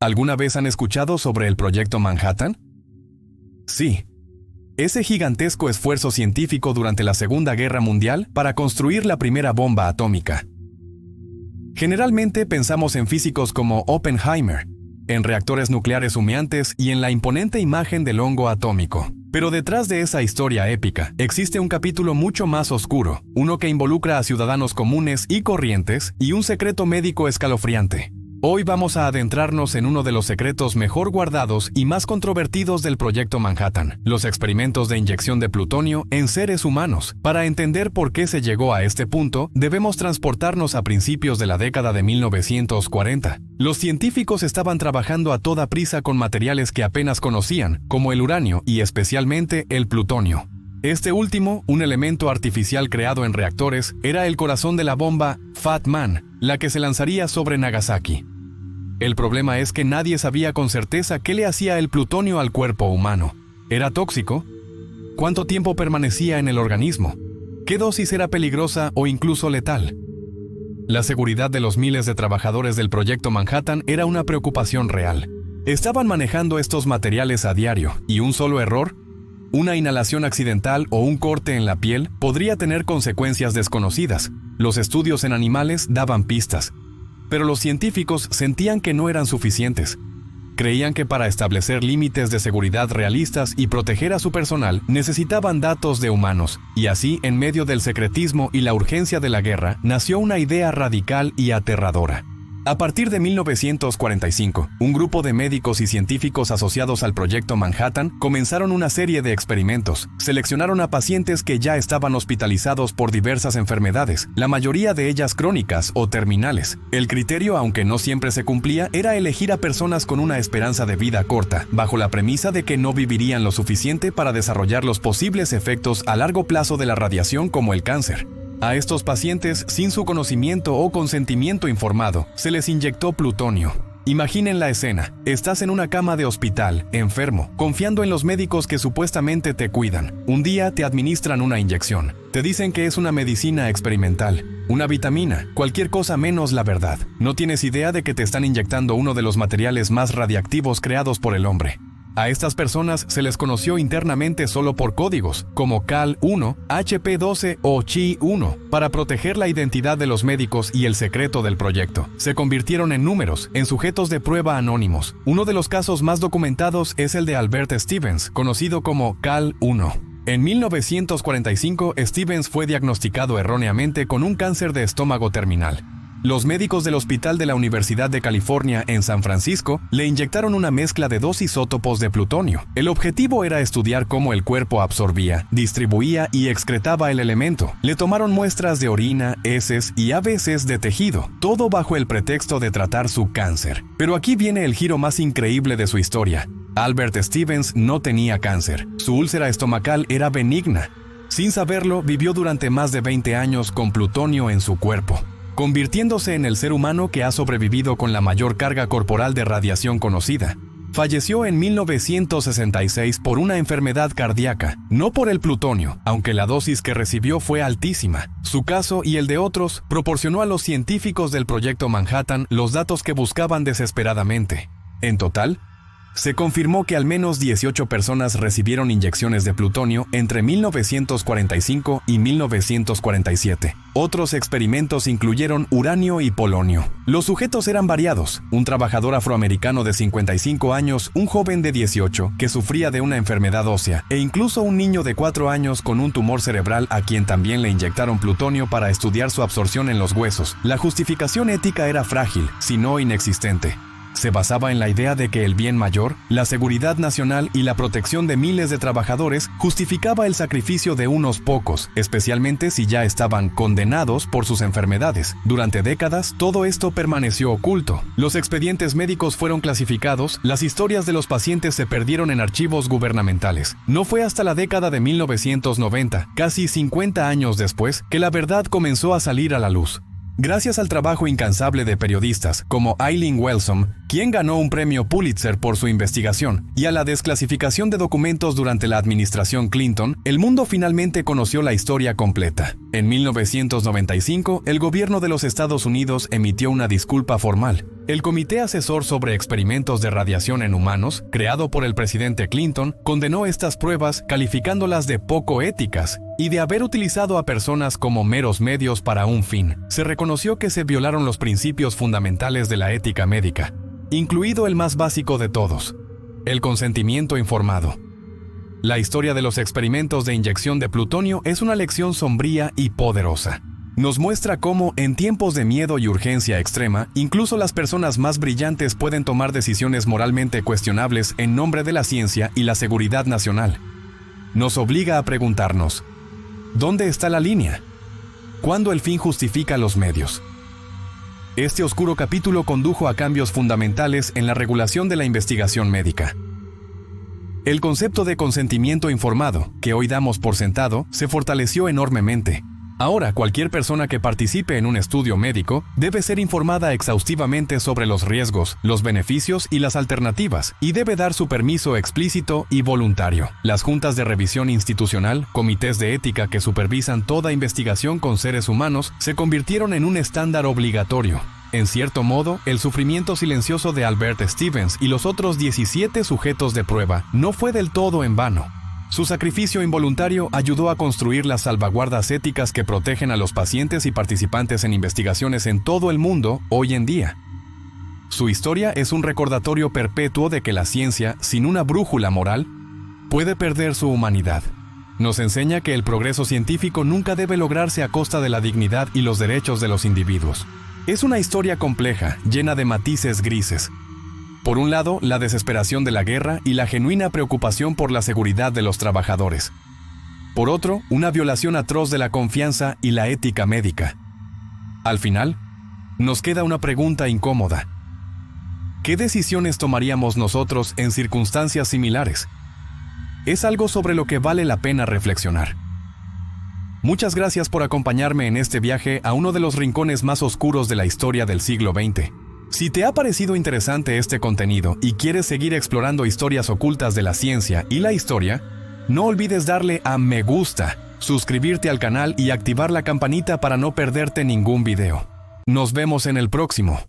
¿Alguna vez han escuchado sobre el Proyecto Manhattan? Sí. Ese gigantesco esfuerzo científico durante la Segunda Guerra Mundial para construir la primera bomba atómica. Generalmente pensamos en físicos como Oppenheimer, en reactores nucleares humeantes y en la imponente imagen del hongo atómico. Pero detrás de esa historia épica existe un capítulo mucho más oscuro, uno que involucra a ciudadanos comunes y corrientes y un secreto médico escalofriante. Hoy vamos a adentrarnos en uno de los secretos mejor guardados y más controvertidos del Proyecto Manhattan, los experimentos de inyección de plutonio en seres humanos. Para entender por qué se llegó a este punto, debemos transportarnos a principios de la década de 1940. Los científicos estaban trabajando a toda prisa con materiales que apenas conocían, como el uranio y especialmente el plutonio. Este último, un elemento artificial creado en reactores, era el corazón de la bomba Fat Man, la que se lanzaría sobre Nagasaki. El problema es que nadie sabía con certeza qué le hacía el plutonio al cuerpo humano. ¿Era tóxico? ¿Cuánto tiempo permanecía en el organismo? ¿Qué dosis era peligrosa o incluso letal? La seguridad de los miles de trabajadores del Proyecto Manhattan era una preocupación real. Estaban manejando estos materiales a diario, y un solo error, una inhalación accidental o un corte en la piel podría tener consecuencias desconocidas. Los estudios en animales daban pistas, pero los científicos sentían que no eran suficientes. Creían que para establecer límites de seguridad realistas y proteger a su personal necesitaban datos de humanos, y así, en medio del secretismo y la urgencia de la guerra, nació una idea radical y aterradora. A partir de 1945, un grupo de médicos y científicos asociados al Proyecto Manhattan comenzaron una serie de experimentos. Seleccionaron a pacientes que ya estaban hospitalizados por diversas enfermedades, la mayoría de ellas crónicas o terminales. El criterio, aunque no siempre se cumplía, era elegir a personas con una esperanza de vida corta, bajo la premisa de que no vivirían lo suficiente para desarrollar los posibles efectos a largo plazo de la radiación como el cáncer. A estos pacientes, sin su conocimiento o consentimiento informado, se les inyectó plutonio. Imaginen la escena. Estás en una cama de hospital, enfermo, confiando en los médicos que supuestamente te cuidan. Un día te administran una inyección. Te dicen que es una medicina experimental, una vitamina, cualquier cosa menos la verdad. No tienes idea de que te están inyectando uno de los materiales más radiactivos creados por el hombre. A estas personas se les conoció internamente solo por códigos, como Cal-1, HP-12 o Chi-1, para proteger la identidad de los médicos y el secreto del proyecto. Se convirtieron en números, en sujetos de prueba anónimos. Uno de los casos más documentados es el de Albert Stevens, conocido como Cal-1. En 1945, Stevens fue diagnosticado erróneamente con un cáncer de estómago terminal. Los médicos del Hospital de la Universidad de California en San Francisco le inyectaron una mezcla de 2 isótopos de plutonio. El objetivo era estudiar cómo el cuerpo absorbía, distribuía y excretaba el elemento. Le tomaron muestras de orina, heces y a veces de tejido, todo bajo el pretexto de tratar su cáncer. Pero aquí viene el giro más increíble de su historia. Albert Stevens no tenía cáncer. Su úlcera estomacal era benigna. Sin saberlo, vivió durante más de 20 años con plutonio en su cuerpo, convirtiéndose en el ser humano que ha sobrevivido con la mayor carga corporal de radiación conocida. Falleció en 1966 por una enfermedad cardíaca, no por el plutonio, aunque la dosis que recibió fue altísima. Su caso y el de otros proporcionó a los científicos del Proyecto Manhattan los datos que buscaban desesperadamente. En total, se confirmó que al menos 18 personas recibieron inyecciones de plutonio entre 1945 y 1947. Otros experimentos incluyeron uranio y polonio. Los sujetos eran variados: un trabajador afroamericano de 55 años, un joven de 18 que sufría de una enfermedad ósea, e incluso un niño de 4 años con un tumor cerebral a quien también le inyectaron plutonio para estudiar su absorción en los huesos. La justificación ética era frágil, si no inexistente. Se basaba en la idea de que el bien mayor, la seguridad nacional y la protección de miles de trabajadores justificaba el sacrificio de unos pocos, especialmente si ya estaban condenados por sus enfermedades. Durante décadas, todo esto permaneció oculto. Los expedientes médicos fueron clasificados, las historias de los pacientes se perdieron en archivos gubernamentales. No fue hasta la década de 1990, casi 50 años después, que la verdad comenzó a salir a la luz. Gracias al trabajo incansable de periodistas como Eileen Wellsom, quien ganó un premio Pulitzer por su investigación, y a la desclasificación de documentos durante la administración Clinton, el mundo finalmente conoció la historia completa. En 1995, el gobierno de los Estados Unidos emitió una disculpa formal. El Comité Asesor sobre Experimentos de Radiación en Humanos, creado por el presidente Clinton, condenó estas pruebas calificándolas de poco éticas y de haber utilizado a personas como meros medios para un fin. Se reconoció que se violaron los principios fundamentales de la ética médica, incluido el más básico de todos, el consentimiento informado. La historia de los experimentos de inyección de plutonio es una lección sombría y poderosa. Nos muestra cómo, en tiempos de miedo y urgencia extrema, incluso las personas más brillantes pueden tomar decisiones moralmente cuestionables en nombre de la ciencia y la seguridad nacional. Nos obliga a preguntarnos, ¿dónde está la línea? ¿Cuándo el fin justifica los medios? Este oscuro capítulo condujo a cambios fundamentales en la regulación de la investigación médica. El concepto de consentimiento informado, que hoy damos por sentado, se fortaleció enormemente. Ahora, cualquier persona que participe en un estudio médico debe ser informada exhaustivamente sobre los riesgos, los beneficios y las alternativas, y debe dar su permiso explícito y voluntario. Las juntas de revisión institucional, comités de ética que supervisan toda investigación con seres humanos, se convirtieron en un estándar obligatorio. En cierto modo, el sufrimiento silencioso de Albert Stevens y los otros 17 sujetos de prueba no fue del todo en vano. Su sacrificio involuntario ayudó a construir las salvaguardas éticas que protegen a los pacientes y participantes en investigaciones en todo el mundo hoy en día. Su historia es un recordatorio perpetuo de que la ciencia, sin una brújula moral, puede perder su humanidad. Nos enseña que el progreso científico nunca debe lograrse a costa de la dignidad y los derechos de los individuos. Es una historia compleja, llena de matices grises. Por un lado, la desesperación de la guerra y la genuina preocupación por la seguridad de los trabajadores. Por otro, una violación atroz de la confianza y la ética médica. Al final, nos queda una pregunta incómoda. ¿Qué decisiones tomaríamos nosotros en circunstancias similares? Es algo sobre lo que vale la pena reflexionar. Muchas gracias por acompañarme en este viaje a uno de los rincones más oscuros de la historia del siglo XX. Si te ha parecido interesante este contenido y quieres seguir explorando historias ocultas de la ciencia y la historia, no olvides darle a me gusta, suscribirte al canal y activar la campanita para no perderte ningún video. Nos vemos en el próximo.